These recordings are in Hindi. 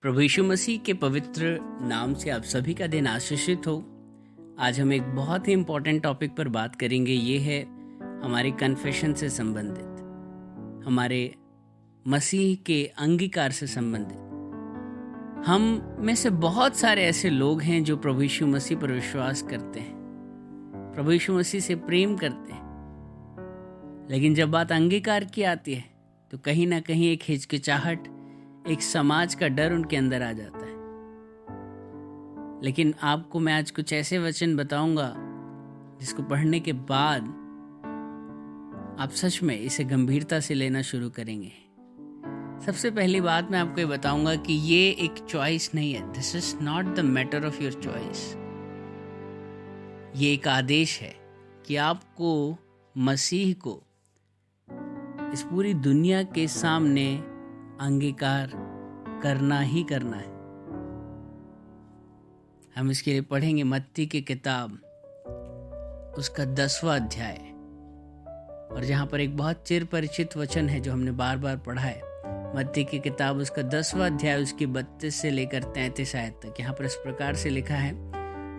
प्रभु यीशु मसीह के पवित्र नाम से आप सभी का दिन आशीषित हो। आज हम एक बहुत ही इम्पोर्टेंट टॉपिक पर बात करेंगे। ये है हमारे कन्फेशन से संबंधित, हमारे मसीह के अंगीकार से संबंधित। हम में से बहुत सारे ऐसे लोग हैं जो प्रभु यीशु मसीह पर विश्वास करते हैं, प्रभु यीशु मसीह से प्रेम करते हैं, लेकिन जब बात अंगीकार की आती है तो कहीं ना कहीं एक हिचकिचाहट, एक समाज का डर उनके अंदर आ जाता है। लेकिन आपको मैं आज कुछ ऐसे वचन बताऊंगा जिसको पढ़ने के बाद आप सच में इसे गंभीरता से लेना शुरू करेंगे। सबसे पहली बात मैं आपको ये बताऊंगा कि ये एक चॉइस नहीं है। This is not the matter of your choice. ये एक आदेश है कि आपको मसीह को इस पूरी दुनिया के सामने अंगीकार करना ही करना है। हम इसके लिए पढ़ेंगे मत्ती की किताब, उसका 10वां अध्याय, और जहाँ पर एक बहुत चिर परिचित वचन है जो हमने बार बार पढ़ा है। मत्ती की किताब उसका 10वां अध्याय, उसकी 32 से लेकर 33 आयत तक। यहाँ पर इस प्रकार से लिखा है,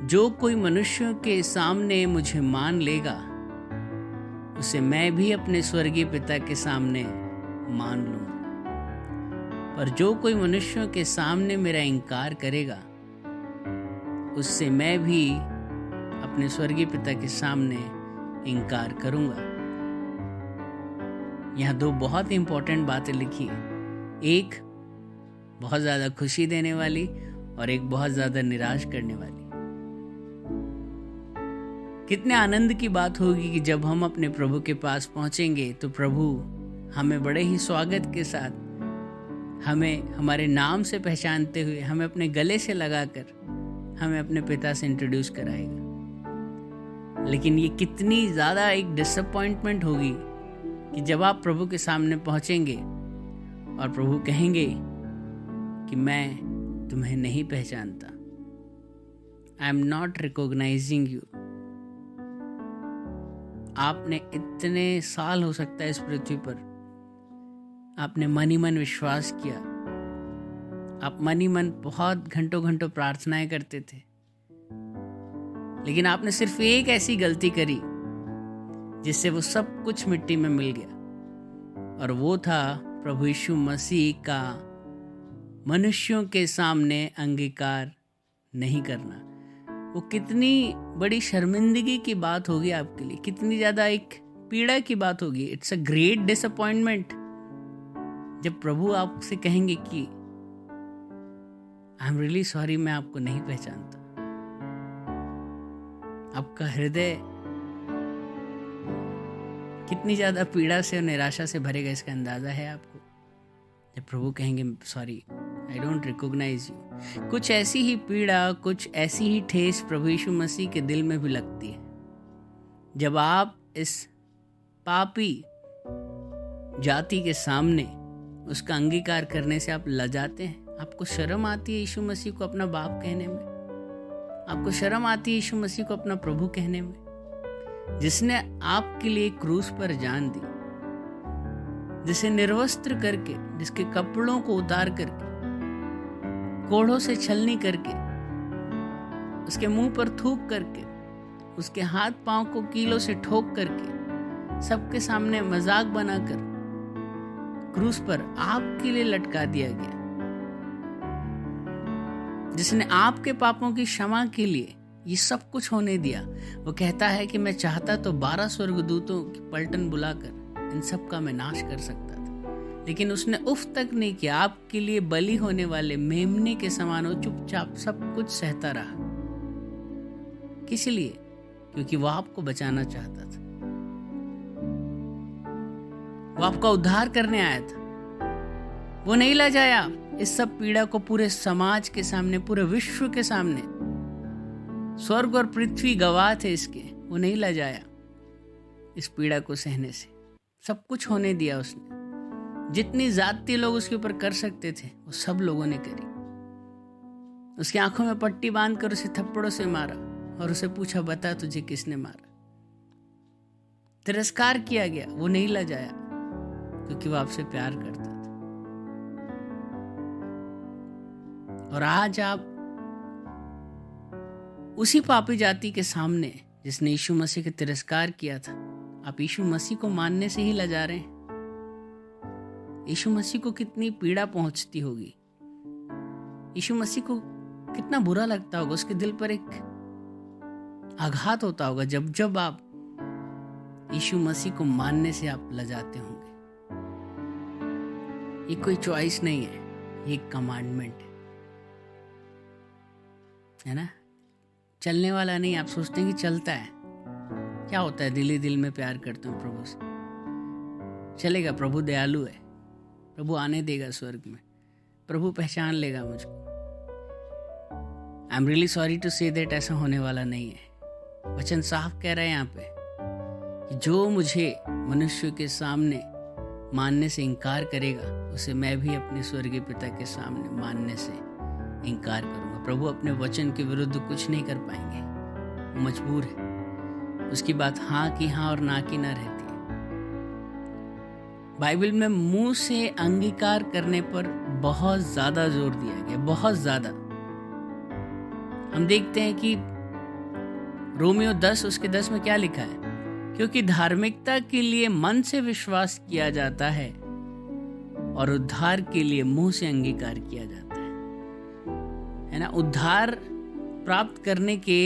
जो कोई मनुष्यों के सामने मुझे मान लेगा उसे मैं भी अपने स्वर्गीय पिता के सामने मान लूंगा, पर जो कोई मनुष्यों के सामने मेरा इनकार करेगा उससे मैं भी अपने स्वर्गीय पिता के सामने इनकार करूंगा। यहाँ दो बहुत इंपॉर्टेंट बातें लिखी हैं, एक बहुत ज्यादा खुशी देने वाली और एक बहुत ज्यादा निराश करने वाली। कितने आनंद की बात होगी कि जब हम अपने प्रभु के पास पहुंचेंगे तो प्रभु हमें बड़े ही स्वागत के साथ, हमें हमारे नाम से पहचानते हुए, हमें अपने गले से लगाकर हमें अपने पिता से इंट्रोड्यूस कराएगा। लेकिन ये कितनी ज़्यादा एक डिसअपॉइंटमेंट होगी कि जब आप प्रभु के सामने पहुंचेंगे और प्रभु कहेंगे कि मैं तुम्हें नहीं पहचानता, I am not recognising you. आपने इतने साल हो सकता है इस पृथ्वी पर, आपने मन ही मन विश्वास किया, आप मन ही मन बहुत घंटों घंटों प्रार्थनाएं करते थे, लेकिन आपने सिर्फ एक ऐसी गलती करी जिससे वो सब कुछ मिट्टी में मिल गया, और वो था प्रभु यीशु मसीह का मनुष्यों के सामने अंगीकार नहीं करना। वो कितनी बड़ी शर्मिंदगी की बात होगी आपके लिए, कितनी ज़्यादा एक पीड़ा की बात होगी। इट्स अ ग्रेट डिसअपॉइंटमेंट जब प्रभु आपसे कहेंगे कि आई एम रियली सॉरी, मैं आपको नहीं पहचानता। आपका हृदय कितनी ज्यादा पीड़ा से और निराशा से भरेगा, इसका अंदाजा है आपको जब प्रभु कहेंगे sorry, I don't recognise you. कुछ ऐसी ही पीड़ा, कुछ ऐसी ही ठेस प्रभु यीशु मसीह के दिल में भी लगती है जब आप इस पापी जाति के सामने उसका अंगीकार करने से आप लजाते हैं। आपको शर्म आती है यीशु मसीह को अपना बाप कहने में, आपको शर्म आती है यीशु मसीह को अपना प्रभु कहने में, जिसने आपके लिए क्रूस पर जान दी, जिसे निर्वस्त्र करके, जिसके कपड़ों को उतार करके, कोढ़ों से छलनी करके, उसके मुंह पर थूक करके, उसके हाथ पांव को कीलों से ठोक करके, सबके सामने मजाक बनाकर क्रूस पर आपके लिए लटका दिया गया, जिसने आपके पापों की क्षमा के लिए ये सब कुछ होने दिया। वो कहता है कि मैं चाहता तो 12 स्वर्गदूतों की पलटन बुलाकर इन सब का मैं नाश कर सकता था, लेकिन उसने उफ तक नहीं किया। आपके लिए बलि होने वाले मेमने के समान वो चुपचाप सब कुछ सहता रहा। किस लिए? क्योंकि वो आपको बचाना चाहता था, वो आपका उद्धार करने आया था। वो नहीं लजाया इस सब पीड़ा को पूरे समाज के सामने, पूरे विश्व के सामने। स्वर्ग और पृथ्वी गवाह थे इसके। वो नहीं लजाया इस पीड़ा को सहने से। सब कुछ होने दिया उसने। जितनी ज्यादती लोग उसके ऊपर कर सकते थे वो सब लोगों ने करी। उसकी आंखों में पट्टी बांधकर उसे थप्पड़ों से मारा और उसे पूछा, बता तुझे किसने मारा। तिरस्कार किया गया, वो नहीं लजाया क्योंकि वो आपसे प्यार करता था। और आज आप उसी पापी जाति के सामने जिसने यीशु मसीह का तिरस्कार किया था, आप यीशु मसीह को मानने से ही लजा रहे हैं। यीशु मसीह को कितनी पीड़ा पहुंचती होगी, यीशु मसीह को कितना बुरा लगता होगा, उसके दिल पर एक आघात होता होगा जब जब आप यीशु मसीह को मानने से आप लजाते होंगे। ये कोई चॉइस नहीं है, ये एक कमांडमेंट है ना। चलने वाला नहीं, आप सोचते हैं कि चलता है, क्या होता है, दिल ही दिल में प्यार करते हैं प्रभु से, चलेगा। प्रभु दयालु है, प्रभु आने देगा स्वर्ग में, प्रभु पहचान लेगा मुझको। I am really sorry to say that, ऐसा होने वाला नहीं है। वचन साफ कह रहा है यहाँ पे कि जो मुझे मनुष्य के सामने मानने से इनकार करेगा, उसे मैं भी अपने स्वर्गीय पिता के सामने मानने से इनकार करूंगा। प्रभु अपने वचन के विरुद्ध कुछ नहीं कर पाएंगे, वो मजबूर है। उसकी बात हाँ की हाँ और ना की ना रहती है। बाइबल में मुंह से अंगीकार करने पर बहुत ज्यादा जोर दिया गया, बहुत ज्यादा। हम देखते हैं कि रोमियो 10 उसके 10 में क्या लिखा है, क्योंकि धार्मिकता के लिए मन से विश्वास किया जाता है और उद्धार के लिए मुंह से अंगीकार किया जाता है ना। उद्धार प्राप्त करने के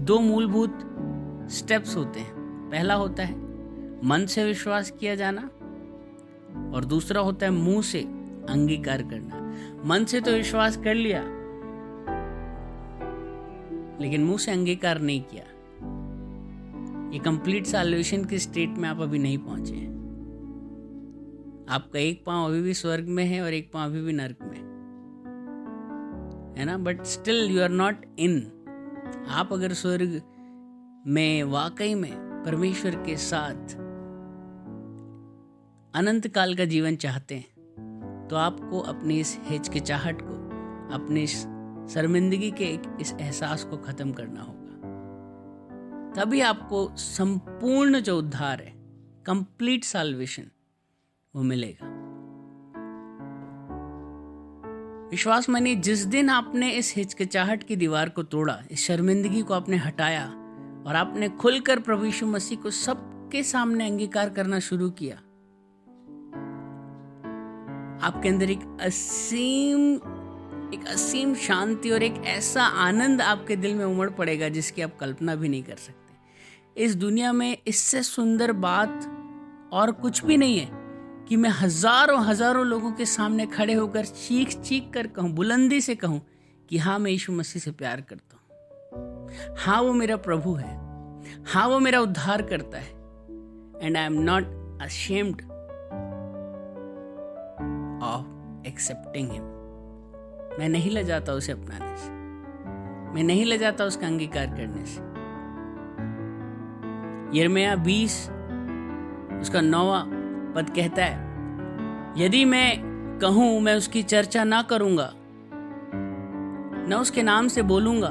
2 मूलभूत स्टेप्स होते हैं। पहला होता है मन से विश्वास किया जाना और दूसरा होता है मुंह से अंगीकार करना। मन से तो विश्वास कर लिया, लेकिन मुंह से अंगीकार नहीं किया। ये कंप्लीट सॉल्यूशन की स्टेट में आप अभी नहीं पहुंचे हैं। आपका एक पांव अभी भी स्वर्ग में है और एक पांव अभी भी नरक में है ना, but still you are not in. आप अगर स्वर्ग में वाकई में परमेश्वर के साथ अनंत काल का जीवन चाहते हैं, तो आपको अपनी इस हिचकिचाहट को, अपनी इस शर्मिंदगी के इस एहसास को खत्म करना होगा। तभी आपको संपूर्ण जो उद्धार है, कंप्लीट सॉल्वेशन, वो मिलेगा। विश्वास मानिए, जिस दिन आपने इस हिचकिचाहट की दीवार को तोड़ा, इस शर्मिंदगी को आपने हटाया और आपने खुलकर प्रभु यीशु मसीह को सबके सामने अंगीकार करना शुरू किया, आपके अंदर एक असीम शांति और एक ऐसा आनंद आपके दिल में उमड़ पड़ेगा जिसकी आप कल्पना भी नहीं कर सकते। इस दुनिया में इससे सुंदर बात और कुछ भी नहीं है कि मैं हजारों लोगों के सामने खड़े होकर चीख कर कहूं, बुलंदी से कहूं कि हाँ, मैं यीशु मसीह से प्यार करता हूं, हाँ वो मेरा प्रभु है, हाँ वो मेरा उद्धार करता है, and I am not ashamed of accepting him। मैं नहीं लजाता उसे अपनाने से, मैं नहीं लजाता उसका अंगीकार करने से। यिर्मयाह 20 उसका 9वां पद कहता है, यदि मैं कहूं मैं उसकी चर्चा ना करूंगा, न उसके नाम से बोलूंगा,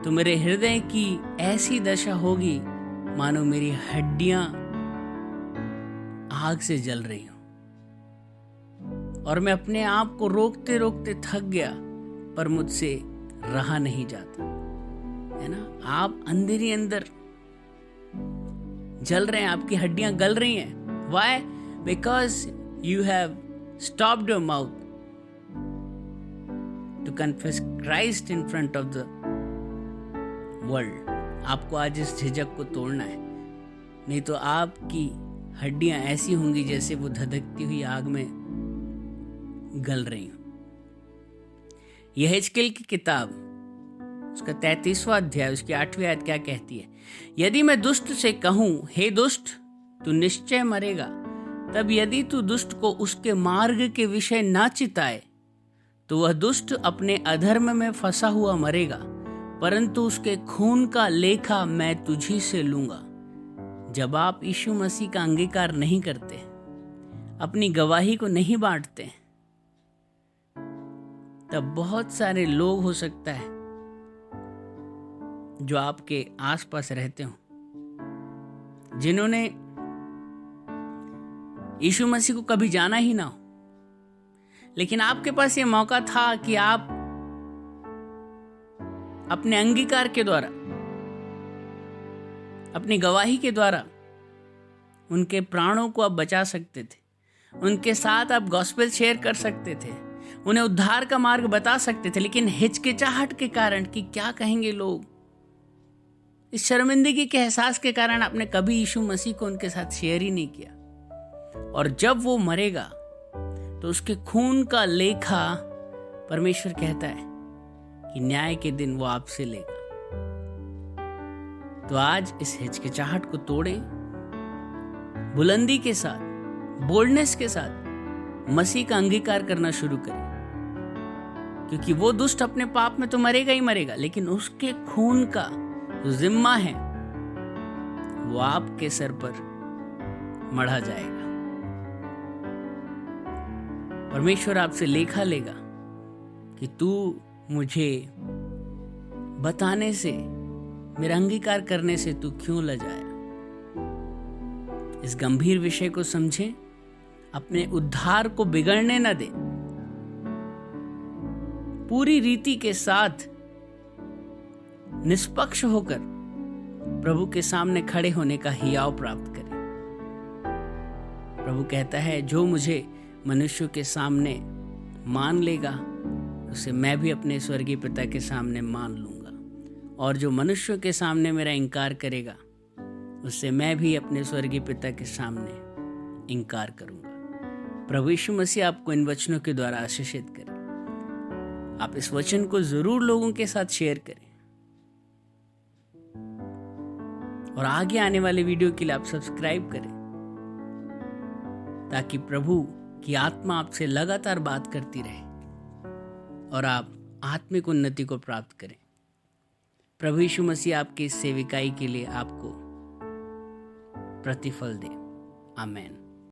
तो मेरे हृदय की ऐसी दशा होगी मानो मेरी हड्डियां आग से जल रही हो। और मैं अपने आप को रोकते रोकते थक गया, पर मुझसे रहा नहीं जाता। है ना, आप अंदर ही अंदर जल रहे हैं, आपकी हड्डियां गल रही हैं। Why? Because you have stopped your mouth to confess Christ in front of the world। आपको आज इस झिझक को तोड़ना है, नहीं तो आपकी हड्डियां ऐसी होंगी जैसे वो धधकती हुई आग में गल रही हो। यह हिजकिय्याह की किताब उसका 33वां अध्याय उसकी 8वीं आयत क्या कहती है, यदि मैं दुष्ट से कहूं, हे दुष्ट तू निश्चय मरेगा, तब यदि तू दुष्ट को उसके मार्ग के विषय ना चिताए, तो वह दुष्ट अपने अधर्म में फंसा हुआ मरेगा, परंतु उसके खून का लेखा मैं तुझी से लूंगा। जब आप यीशु मसीह का अंगीकार नहीं करते, अपनी गवाही को नहीं बांटते, तब बहुत सारे लोग हो सकता है जो आपके आसपास रहते हो, जिन्होंने यीशु मसीह को कभी जाना ही ना हो, लेकिन आपके पास ये मौका था कि आप अपने अंगीकार के द्वारा, अपनी गवाही के द्वारा उनके प्राणों को आप बचा सकते थे, उनके साथ आप गॉस्पेल शेयर कर सकते थे, उन्हें उद्धार का मार्ग बता सकते थे। लेकिन हिचकिचाहट के कारण कि क्या कहेंगे लोग, इस शर्मिंदगी के एहसास के कारण आपने कभी यीशु मसीह को उनके साथ शेयर ही नहीं किया। और जब वो मरेगा तो उसके खून का लेखा परमेश्वर कहता है कि न्याय के दिन वो आपसे लेगा। तो आज इस हिचकिचाहट को तोड़े, बुलंदी के साथ, बोल्डनेस के साथ मसीह का अंगीकार करना शुरू करें, क्योंकि वो दुष्ट अपने पाप में तो मरेगा ही मरेगा, लेकिन उसके खून का जो जिम्मा है वो आपके सर पर मढ़ा जाएगा। परमेश्वर आपसे लेखा लेगा कि तू मुझे बताने से, मेरा अंगीकार करने से तू क्यों लजाया। इस गंभीर विषय को समझें, अपने उद्धार को बिगड़ने न दें, पूरी रीति के साथ निष्पक्ष होकर प्रभु के सामने खड़े होने का हियाव प्राप्त करें। प्रभु कहता है, जो मुझे मनुष्य के सामने मान लेगा उसे मैं भी अपने स्वर्गीय पिता के सामने मान लूंगा, और जो मनुष्य के सामने मेरा इनकार करेगा उससे मैं भी अपने स्वर्गीय पिता के सामने इनकार करूंगा। प्रभु यीशु मसीह आपको इन वचनों के द्वारा आशीषित करे। आप इस वचन को जरूर लोगों के साथ शेयर करें, और आगे आने वाले वीडियो के लिए आप सब्सक्राइब करें, ताकि प्रभु की आत्मा आपसे लगातार बात करती रहे और आप आत्मिक उन्नति को प्राप्त करें। प्रभु यीशु मसीह आपकी इस सेविकाई के लिए आपको प्रतिफल दे। आमीन।